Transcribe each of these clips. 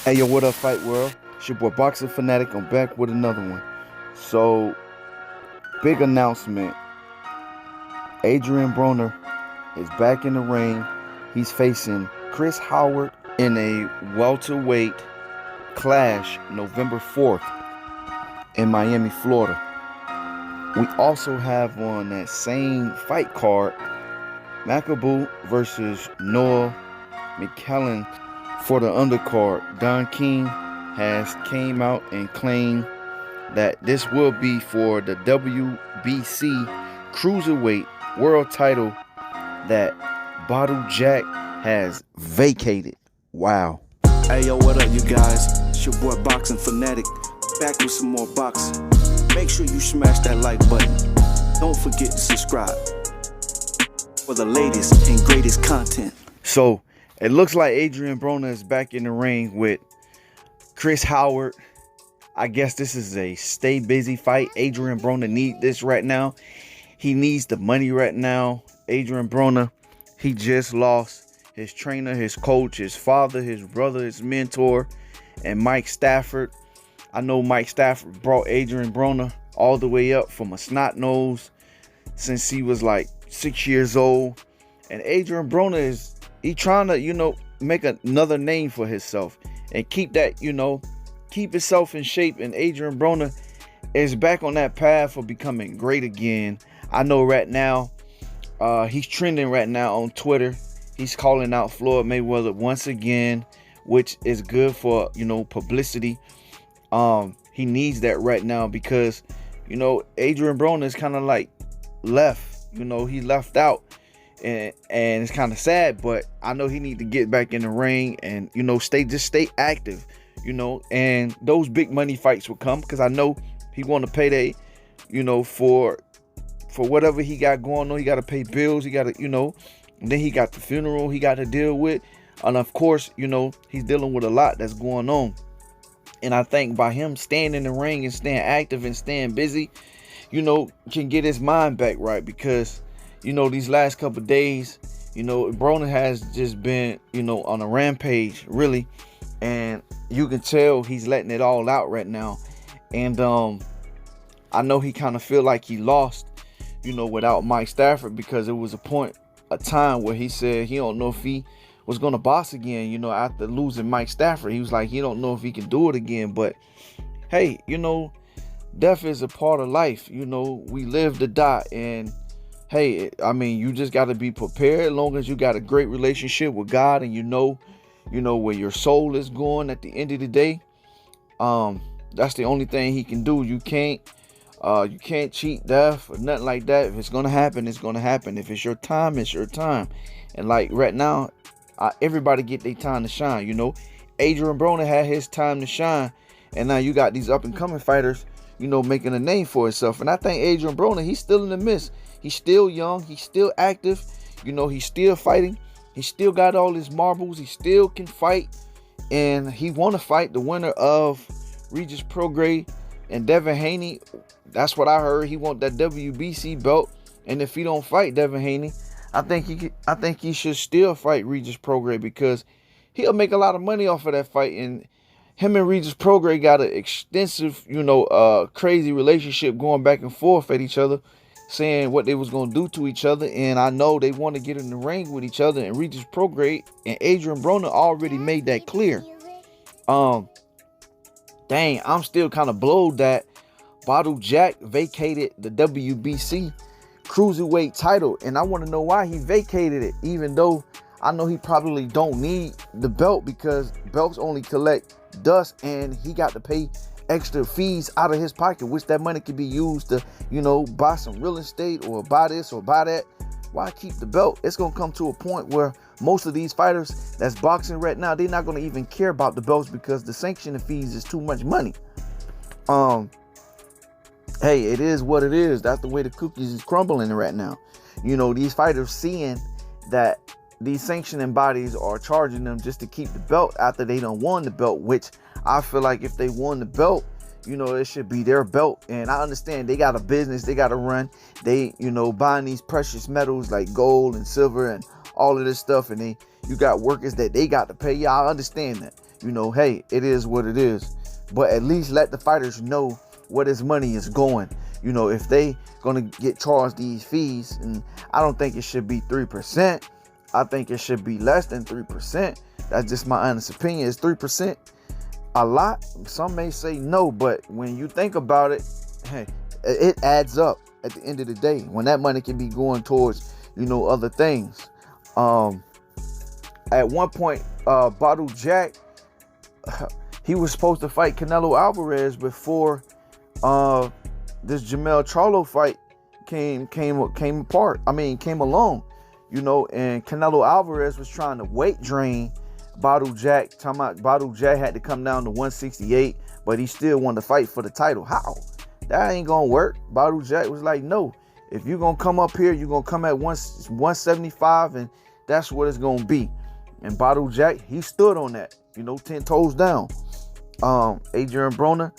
Hey yo, what up, Fight World? It's your boy Boxing Fanatic. I'm back with another one. So, big announcement. Adrien Broner is back in the ring. He's facing ChrisHoward in a welterweight clash November 4th in Miami, Florida. We also have on that same fight card Makabu versus Noah McKellen for the undercard. Don King has came out and claimed that this will be for the WBC Cruiserweight World title that Bottle Jack has vacated. Wow. Hey yo, what up you guys? It's your boy Boxing Fanatic, back with some more boxing. Make sure you smash that like button. Don't forget to subscribe for the latest and greatest content. So, it looks like Adrien Broner is back in the ring with ChrisHoward. I guess this is a stay busy fight. Adrien Broner needs this right now. He needs the money right now. Adrien Broner, he just lost his trainer, his coach, his father, his brother, his mentor, and Mike Stafford. I know Mike Stafford brought Adrien Broner all the way up from a snot nose since he was like 6 years old. And Adrien Broner he trying to, make another name for himself and keep that, keep himself in shape. And Adrien Broner is back on that path for becoming great again. I know right now, he's trending right now on Twitter. He's calling out Floyd Mayweather once again, which is good for, publicity. He needs that right now because, Adrien Broner is kind of like left, he left out. And it's kind of sad, but I know he need to get back in the ring and stay active, and those big money fights will come because I know he want to pay for whatever he got going on. He got to pay bills. He got to and then he got the funeral he got to deal with, and of course he's dealing with a lot that's going on. And I think by him staying in the ring and staying active and staying busy, can get his mind back right because these last couple of days, Broner has just been, on a rampage, really. And you can tell he's letting it all out right now. And I know he kind of feel like he lost, without Mike Stafford, because it was a time where he said he don't know if he was going to box again, after losing Mike Stafford. He was like, he don't know if he can do it again. But, hey, death is a part of life. We live to die. And hey, I mean, you just got to be prepared as long as you got a great relationship with God and you know where your soul is going at the end of the day. That's the only thing he can do. You can't cheat death or nothing like that. If it's going to happen, it's going to happen. If it's your time, it's your time. And like right now, everybody get their time to shine, Adrien Broner had his time to shine. And now you got these up and coming fighters, making a name for himself. And I think Adrien Broner, he's still in the midst. He's still young. He's still active. He's still fighting. He still got all his marbles. He still can fight. And he want to fight the winner of Regis Prograis and Devin Haney. That's what I heard. He want that WBC belt. And if he don't fight Devin Haney, I think he should still fight Regis Prograis because he'll make a lot of money off of that fight. And him and Regis Prograis got an extensive, crazy relationship going back and forth at each other, saying what they was going to do to each other. And I know they want to get in the ring with each other. And Regis Prograis and Adrien Broner already made that clear. Dang, I'm still kind of blowed that Bottle Jack vacated the WBC Cruiserweight title. And I want to know why he vacated it, even though I know he probably don't need the belt because belts only collect dust and he got to pay extra fees out of his pocket, which that money could be used to, buy some real estate or buy this or buy that. Why keep the belt? It's going to come to a point where most of these fighters that's boxing right now, they're not going to even care about the belts because the sanctioning fees is too much money. Hey, it is what it is. That's the way the cookies is crumbling right now. These fighters seeing that these sanctioning bodies are charging them just to keep the belt after they done won the belt, which I feel like if they won the belt, it should be their belt. And I understand they got a business they got to run. They, buying these precious metals like gold and silver and all of this stuff. And you got workers that they got to pay. Yeah, I understand that. hey, it is what it is. But at least let the fighters know where this money is going. If they gonna get charged these fees, and I don't think it should be 3%. I think it should be less than 3%. That's just my honest opinion. Is 3% a lot? Some may say no, but when you think about it, hey, it adds up at the end of the day. When that money can be going towards, other things. At one point, Bottle Jack, he was supposed to fight Canelo Alvarez before this Jamel Charlo fight came along, and Canelo Alvarez was trying to weight drain Bottle Jack. Talking about Bottle Jack had to come down to 168, but he still wanted to fight for the title. How? That ain't gonna work. Bottle Jack was like, no, if you're gonna come up here, you're gonna come at 175, and that's what it's gonna be. And Bottle Jack, he stood on that, 10 toes down. Adrien Broner,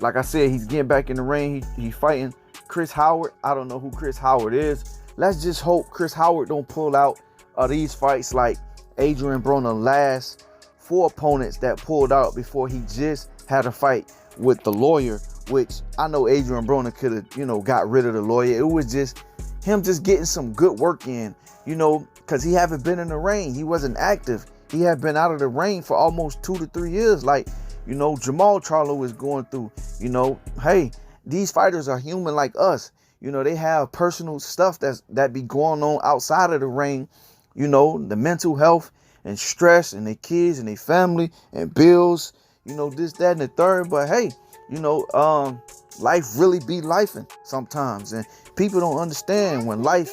like I said, he's getting back in the ring. He fighting ChrisHoward. I don't know who ChrisHoward is. Let's just hope ChrisHoward don't pull out these fights like Adrien Broner last 4 opponents that pulled out before he just had a fight with the lawyer, which I know Adrien Broner could have, got rid of the lawyer. It was just him just getting some good work in, because he haven't been in the ring. He wasn't active. He had been out of the ring for almost 2 to 3 years. Like, Jamal Charlo is going through, hey, these fighters are human like us. They have personal stuff that be going on outside of the ring, the mental health and stress and their kids and their family and bills, this, that, and the third. But hey, life really be lifing sometimes. And people don't understand when life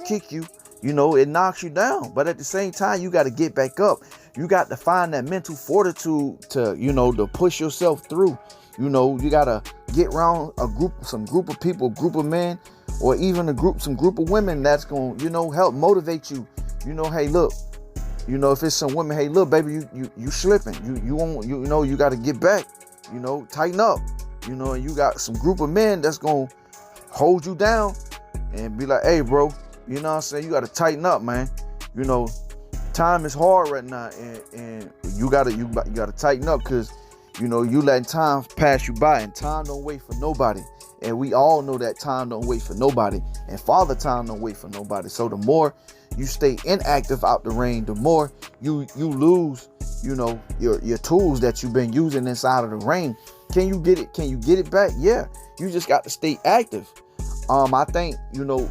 kick you, it knocks you down. But at the same time, you got to get back up. You got to find that mental fortitude to, to push yourself through. You got to get around some group of people, group of men, or even some group of women that's going to, help motivate you. Hey, look, if it's some women, hey, look, baby, you slipping. You got to get back, tighten up, and you got some group of men that's going to hold you down and be like, hey, bro, you know what I'm saying? You got to tighten up, man. Time is hard right now, and you gotta tighten up, because you letting time pass you by, and time don't wait for nobody. And we all know that time don't wait for nobody, and Father Time don't wait for nobody. So the more you stay inactive out the ring, the more you lose, your tools that you've been using inside of the ring. Can you get it back? Yeah, you just got to stay active. I think,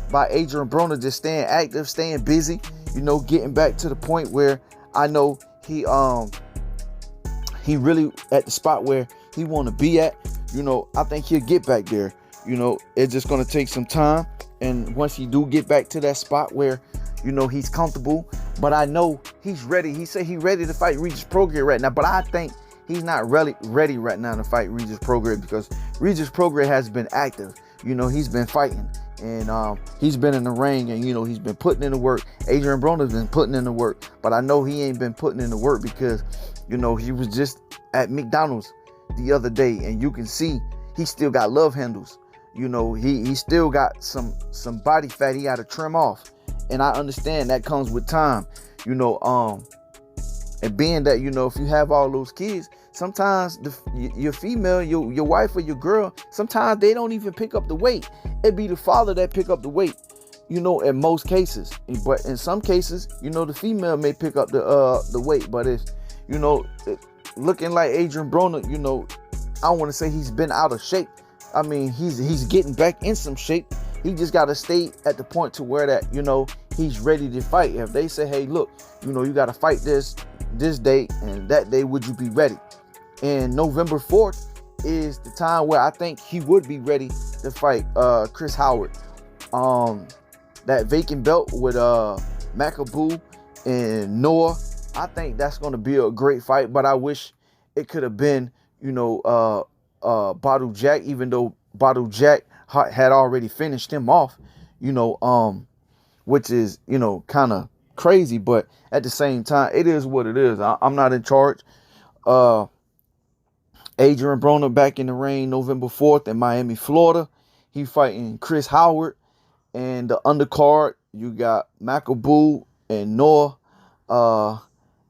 by Adrien Broner just staying active, staying busy, getting back to the point where I know he really at the spot where he want to be at. I think he'll get back there. It's just going to take some time. And once he do get back to that spot where, he's comfortable, but I know he's ready. He said he's ready to fight Regis Prograis right now, but I think he's not really ready right now to fight Regis Prograis, because Regis Prograis has been active. He's been fighting, and he's been in the ring, and he's been putting in the work. Adrien Broner's been putting in the work, but I know he ain't been putting in the work because he was just at McDonald's the other day, and you can see he still got love handles. He still got some body fat he got to trim off, and I understand that comes with time. And being that, if you have all those kids, sometimes your female, your wife or your girl, sometimes they don't even pick up the weight. It be the father that pick up the weight, in most cases. But in some cases, the female may pick up the weight. But if, looking like Adrien Broner, I don't want to say he's been out of shape. I mean, he's getting back in some shape. He just got to stay at the point to where that, he's ready to fight. If they say, hey, look, you got to fight this date and that day, would you be ready? And November 4th is the time where I think he would be ready to fight ChrisHoward. That vacant belt with Macaboo and Noah, I think that's going to be a great fight, but I wish it could have been, Bottle Jack, even though Bottle Jack had already finished him off, which is, kind of crazy, but at the same time, it is what it is. I'm not in charge. Adrien Broner back in the ring November 4th in Miami, Florida. He fighting ChrisHoward. And the undercard, you got Macaboo and Noah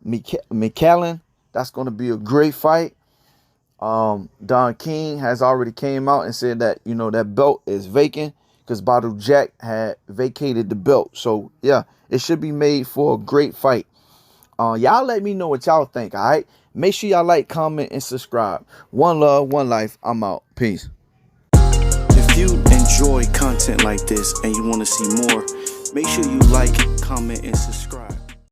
McCallan That's going to be a great fight. Don King has already came out and said that, you know, that belt is vacant because Badou Jack had vacated the belt. So, yeah, it should be made for a great fight. Y'all let me know what y'all think, all right? Make sure y'all like, comment, and subscribe. One love, one life. I'm out. Peace. If you enjoy content like this and you want to see more, make sure you like, comment, and subscribe.